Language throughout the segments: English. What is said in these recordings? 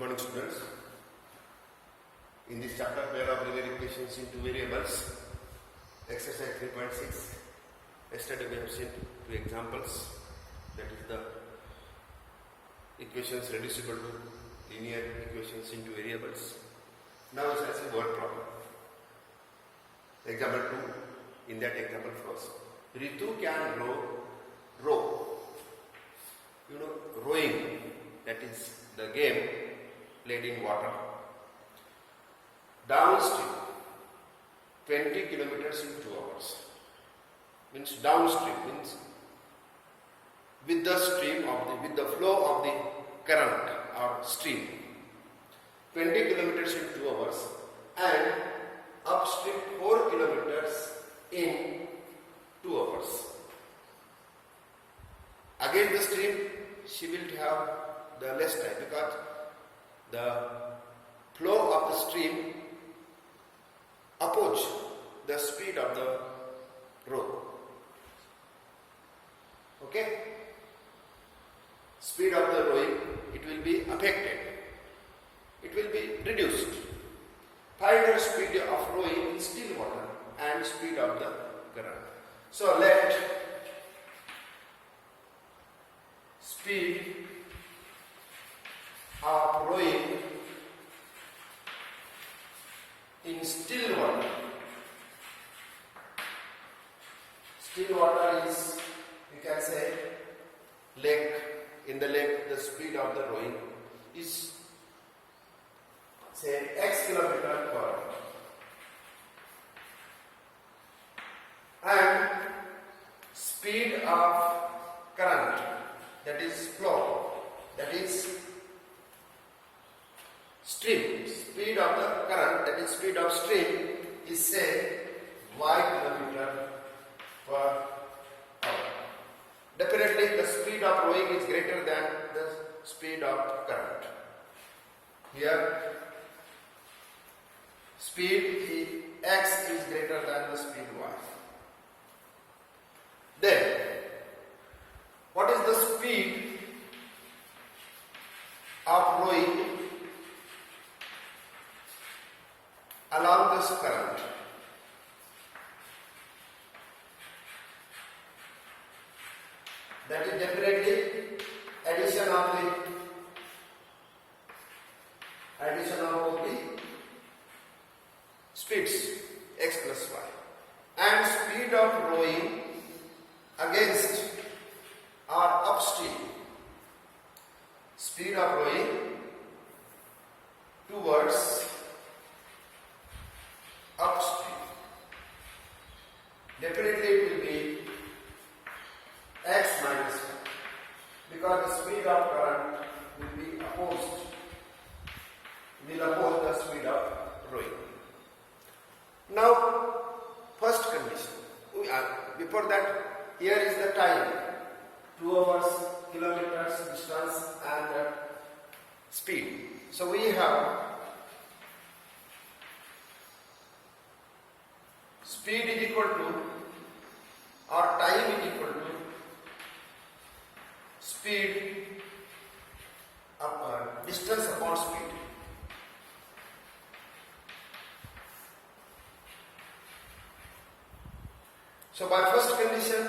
morning, students. In this chapter, pair of linear equations into variables, exercise 3.6. Yesterday we have seen two examples. That is the equations reducible to linear equations into variables. Now it has a word problem. Example 2. In that example first, Ritu can row. You know, rowing. That is the game played in water. Downstream, 20 kilometers in 2 hours. Means downstream means with the flow of the current or stream. 20 kilometers in 2 hours and upstream 4 kilometers in 2 hours. Again the stream, she will have the less time because the flow of the stream oppose the speed of the row. Okay? Speed of the rowing, it will be affected. It will be reduced. Find the speed of rowing in still water and speed of the current. So let speed of rowing in still water. Still water is, you can say, lake. In the lake, the speed of the rowing is, say, x kilometer per hour. And speed of current, that is flow, that is stream. Speed of the current, that is speed of stream, is say y kilometer per hour. Definitely the speed of rowing is greater than the speed of current. Here speed x is greater than the speed y. Then what is the speed of rowing along this current? That is definitely addition of both the speeds x plus y and speed of rowing against or upstream. Speed of rowing towards upstream. Definitely it will be x minus 1 because the speed of current will be opposed. Will oppose the speed of rowing. Now, first condition. Before that, here is the time. 2 hours, kilometers distance and speed. So we have speed is equal to or time is equal to speed distance upon speed. So by first condition,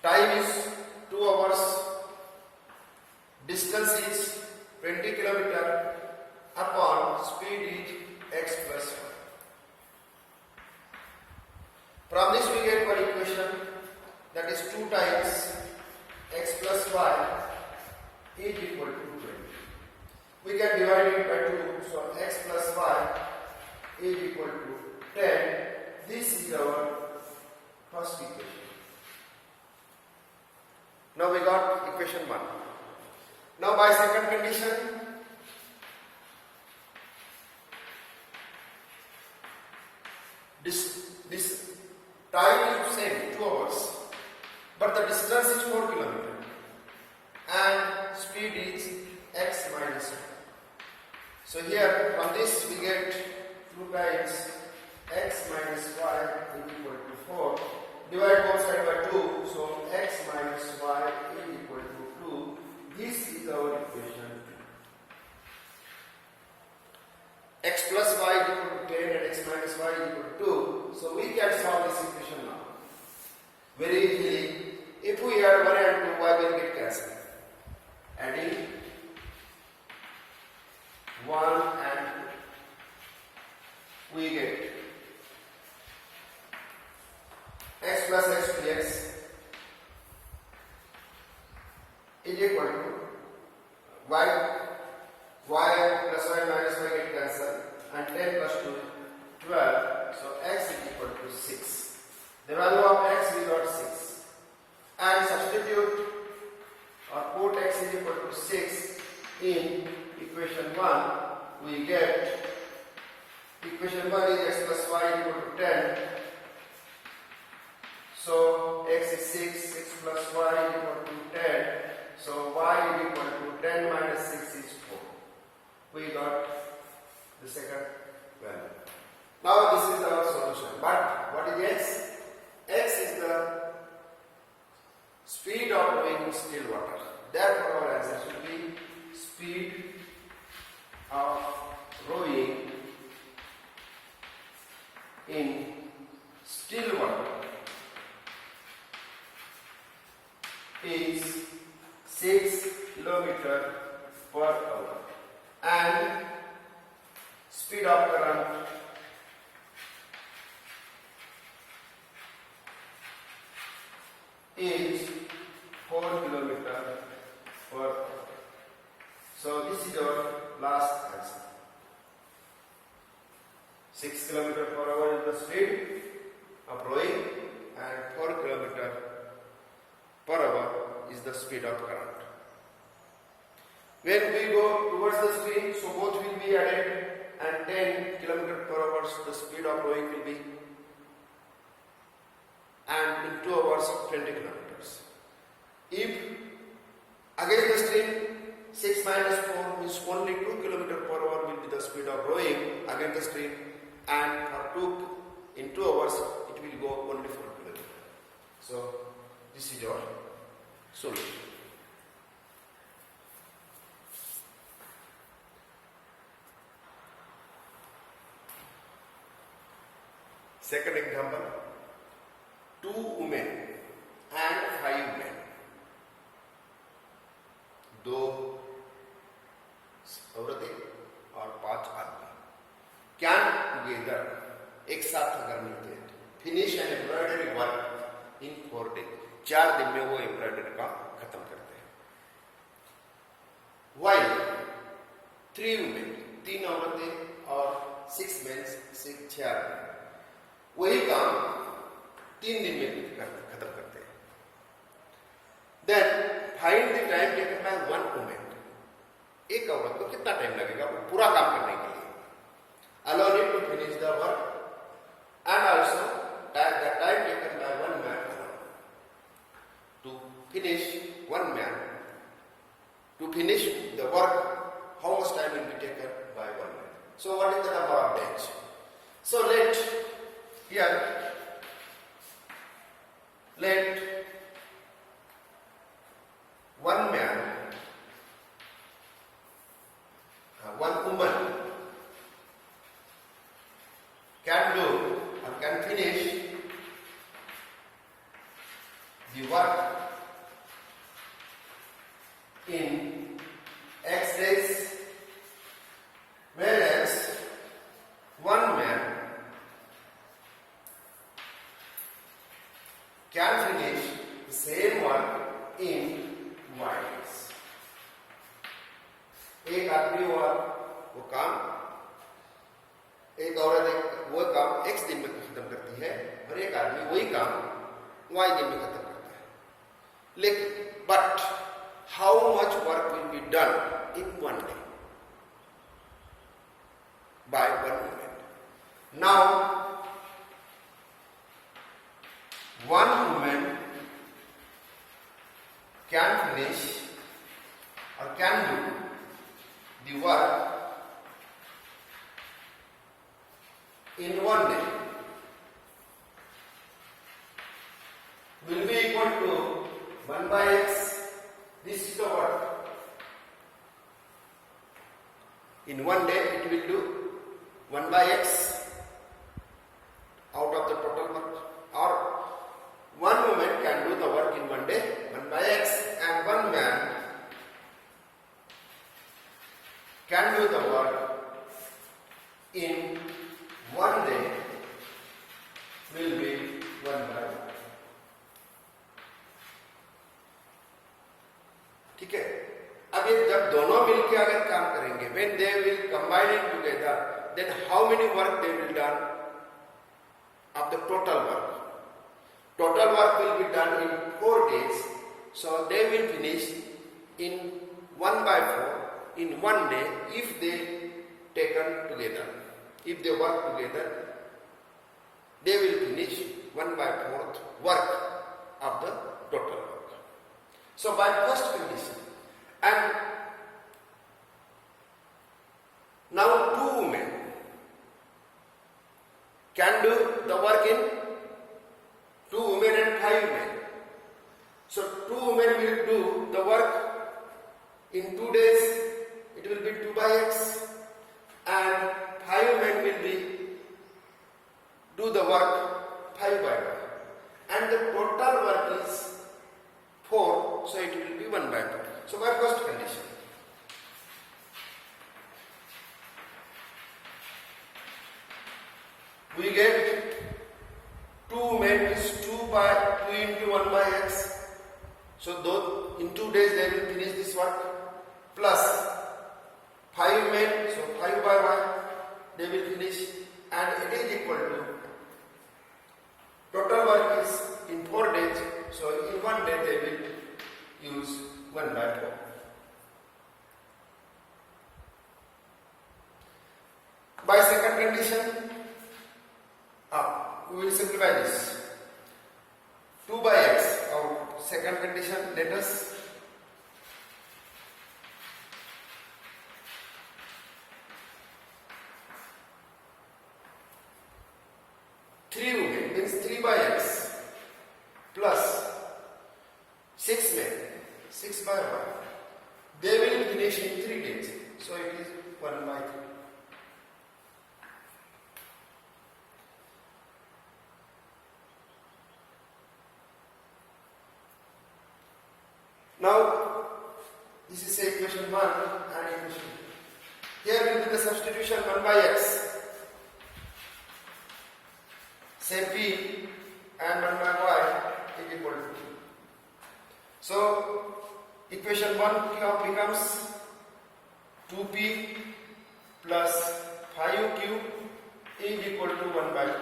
time is 2 hours, distance is 20 km upon speed is x plus 1. From this we get one equation, that is 2 times x plus y is equal to 20. We can divide it by 2, so x plus y is equal to 10. This is our first equation. Now we got equation 1. Now by second condition, this time is same, 2 hours, but the distance is 4 km and speed is x minus 1. So here from this we get 2 times x minus y is equal to 4 divide both sides by 2. So x minus y is equal to 2. This is our equation. X plus y is equal to 10 and x minus y is equal to 2. So we can solve this equation now. Very easily. If we add 1 and 2, y will get cancelled. Adding 1 and 2, we get x plus x dx is equal to y plus y minus y get cancelled, and 10 plus 2 12. So x is equal to 6. The value of x we got 6, and substitute or put x is equal to 6 in equation 1. We get equation 1 is x plus y equal to 10. So x is 6, 6 plus y is equal to 10. So y is equal to 10 minus 6 is 4. We got the second value. Now this is our solution. But what is x? X is the speed of moving still water. Therefore our answer should be speed of rowing in still water is 6 kilometers per hour, and speed of current is 4 kilometers per hour. So this is our last answer. 6 kilometers per hour is the speed of rowing, and 4 kilometers per hour is the speed of current. When we go towards the screen, so both will be added, and 10 kilometers per hour the speed of rowing will be, and in 2 hours 20 kilometers. If against the stream 6 minus 4 means only 2 kilometers per hour will be the speed of rowing against the stream, and for in 2 hours it will go only 4 kilometers. So this is your solution. Second example, 2 women and 5 men. 2 औरतें और 5 आदमी can together एक साथ अगर मिलते हैं finish an embroidery work in 4 days, 4 दिन में वो एम्ब्रॉयडरी का खत्म करते हैं. While 3 women, 3 औरतें और 6 men, 6 आदमी वही काम 3 दिन में खत्म करते हैं. Then find the time taken by 1 woman. एक औरत को कितना टाइम लगेगा वो पूरा काम करने के लिए. Allow it to finish the work, and also the time taken by 1 man alone. To finish 1 man, to finish the work, how much time will be taken by 1 man? So what is the number of days? So let 1 man, 1 woman can do or can finish the work in X days, whereas 1 man can finish the same work in Y days. एक आदमी वो काम, एक औरत वो काम X दिन में खत्म करती है, और एक आदमी वही काम Y दिन में खत्म करता है. लेकिन but how much work will be done in 1 day by 1 woman? Now 1 woman can finish or can do the work in 1 day. equal to 1 by x. This is the work. In one day it will do 1 by x out of the total work, or one woman can do the work in one day 1 by x, and one man can do the work in one day will be 1 by 1. ठीक है. अब ये जब दोनों मिलके अगर काम करेंगे, when they will combine it together, then how many work they will done of the total work? Total work will be done in 4 days, so they will finish in 1 by 4 in one day if they taken together. If they work together, they will finish 1 by 4th work of the total work. So by first condition, and now 2 women can do the work in 2 women and 5 men. So 2 women will do the work in 2 days. It will be 2 by x, and 5 men will be do the work 5 by 1, and the total work is 4, so it will be 1 by 2. So my first condition. We get 2 men is 2 into 1 by x. So though in 2 days they will finish this work, plus 5 men, so 5 by 1 they will finish, and it is equal to total work is in 4 days, so in 1 day they will use 1 by 4. By second condition, we will simplify this. 2 by x, our second condition, let us means 3 by x plus 6 men, 6 by 1. They will finish in 3 days. So it is 1 by 3. Now, this is equation 1 and equation 2. Here will be the substitution 1 by x. Say p and 1 by y is equal to 2. So, equation 1 becomes 2p plus 5q is equal to 1 by 4.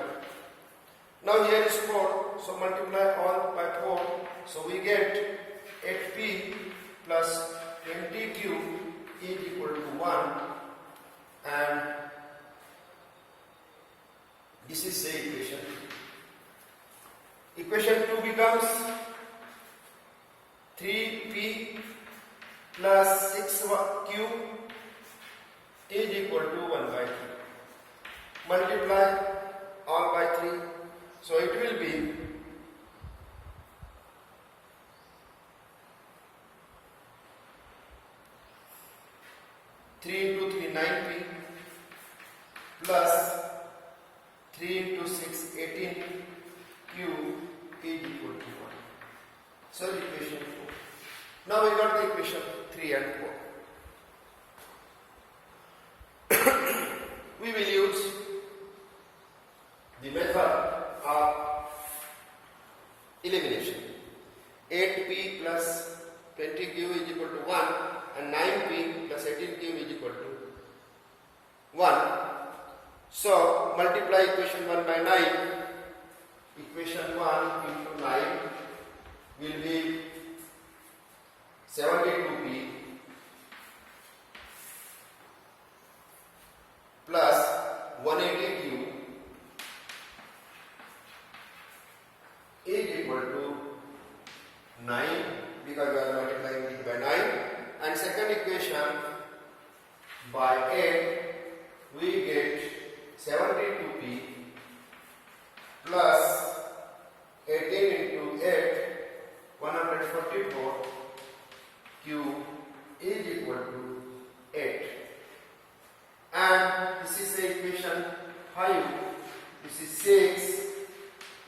Now here is 4, so multiply all by 4. So we get 8p plus 20q is equal to 1, and this is the equation. Equation 2 becomes 3p plus 6q is equal to 1 by 3. Multiply all by 3. So it will be 3 into 3, 9p plus 3 into 6, 18 q is equal to 1. So equation 4. Now we got the equation 3 and 4. We will use the method of elimination. 8p plus 20q is equal to 1, and 9p plus 18q is equal to 1. So multiply equation 1 by 9. Equation 1 into 9 will be 72p plus 180q is equal to 9, because we are multiplying it by 9, and second equation by 8 we get 72p plus 18 into 8 is the equation 5. This is 6.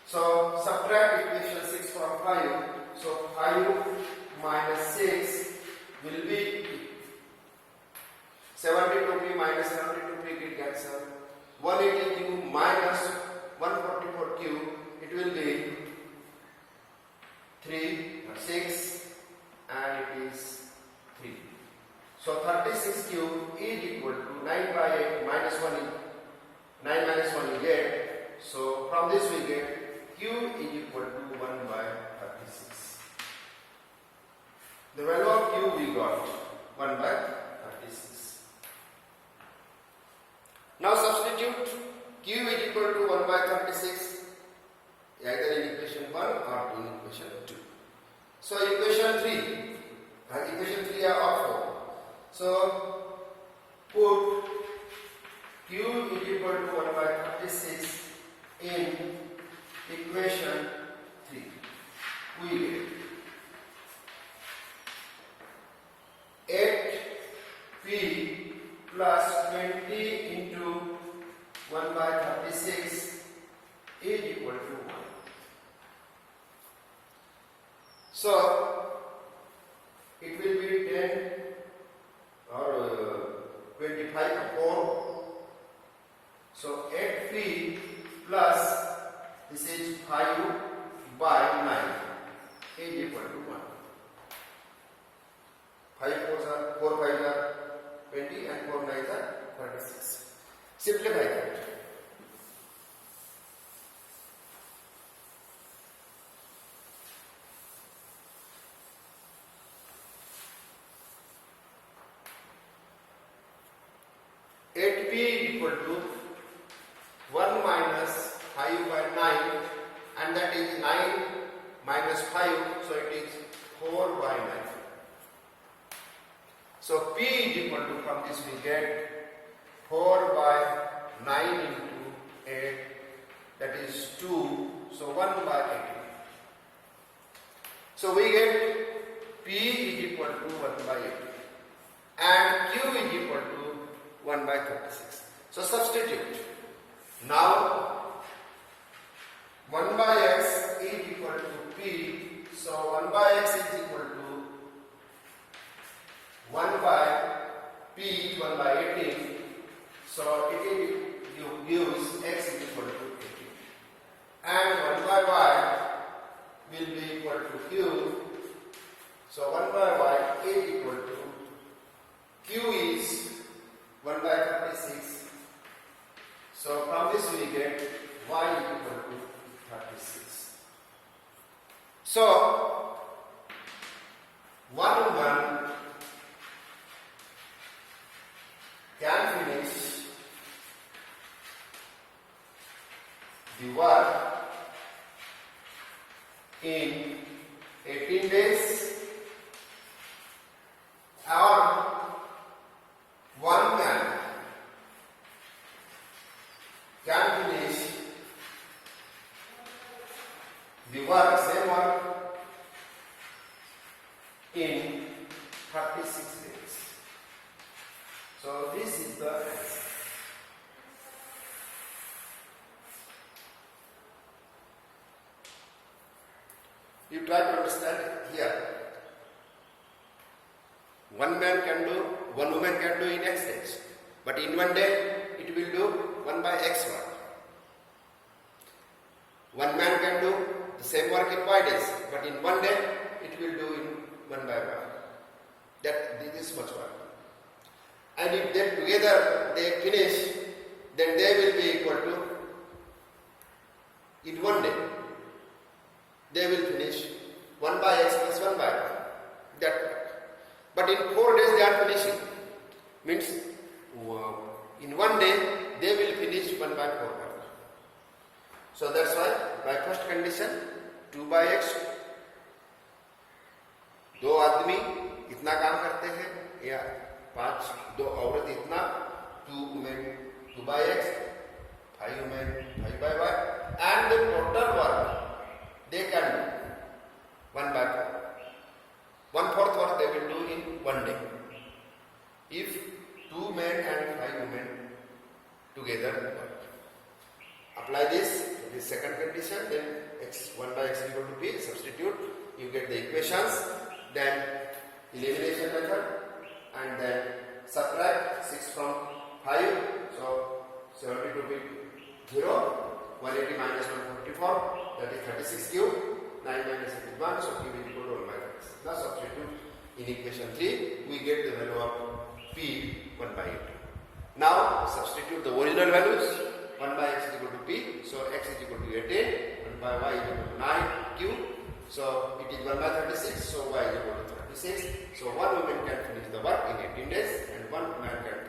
So subtract equation 6 from 5. So 5 minus 6 will be 72p minus 72p get cancel. 180q minus 144q, it will be 3, 6 and it is 3. So 36q is equal to 9 by 8 minus 1 is 9 minus 1 you get. So from this we get q is equal to 1 by 36. The value of q we got 1 by 36. Now substitute q is equal to 1 by 36 either in equation 1 or in equation 2. So equation 3 equation 3 or 4. So put q is equal to 1 by 36 in equation 3. We get 8p plus 20 into 1 by 36 is equal to 1. So it will be 10 or 25 4. So 8p plus this is 5 by 9 is equal to 1. 5 4s are 4 5s are 20 and 4 9s are 36. Simplify that. Eight p equal to 1 minus 5 by 9 and that is 9 minus 5, so it is 4 by 9. So p is equal to, from this we get 4 by 9 into 8, that is 2, so 1 by 18. So we get p is equal to 1 by 18 and q is equal to 1 by 36. So substitute. Now 1 by x is equal to p. So 1 by x is equal to 1 by p is 1 by 18. So it gives x is equal to 18. And 1 by y will be equal to q. So 1 by y is equal to q is 1 by 36. So from this we get y equal to 36. So 1 can finish the work in 18 days or 1 man can finish the work, same work, in 36 days. So this is the answer. You try to understand it here. One man can do, one woman can do in X days, but in 1 day it will do 1 by X work. One man can do the same work in Y days, but in 1 day it will do in 1 by Y. That this is much work. And if they together they finish, then they will be equal to, in 1 day they will finish 1 by X plus 1 by Y. That work. But in 4 days they are finishing. Means in 1 day they will finish 1 by 4 work. So that's why by first condition 2 by X, 2 आदमी इतना काम करते हैं या 2 औरत इतना, 2 women 2 by X, 5 women 5 by Y, and the total work they can do 1 by 4. 1/4 work they will do in 1 day. If 2 men and 5 women together work. Apply this second condition, then 1 by x is equal to p, substitute, you get the equations, then elimination method, and then subtract 6 from 5, so 72 will be 0, 180 minus 154, that is 36 cube, 9 minus 81, so cube is equal to 1 by 36. Now substitute in equation 3, we get the value of p 1 by 8. Now substitute the original values, 1 by x is equal to p, so x is equal to 18, 1 by y is equal to 9 cube, so it is 1 by 36, so y is equal to 36. So one woman can finish the work in 18 days and one man can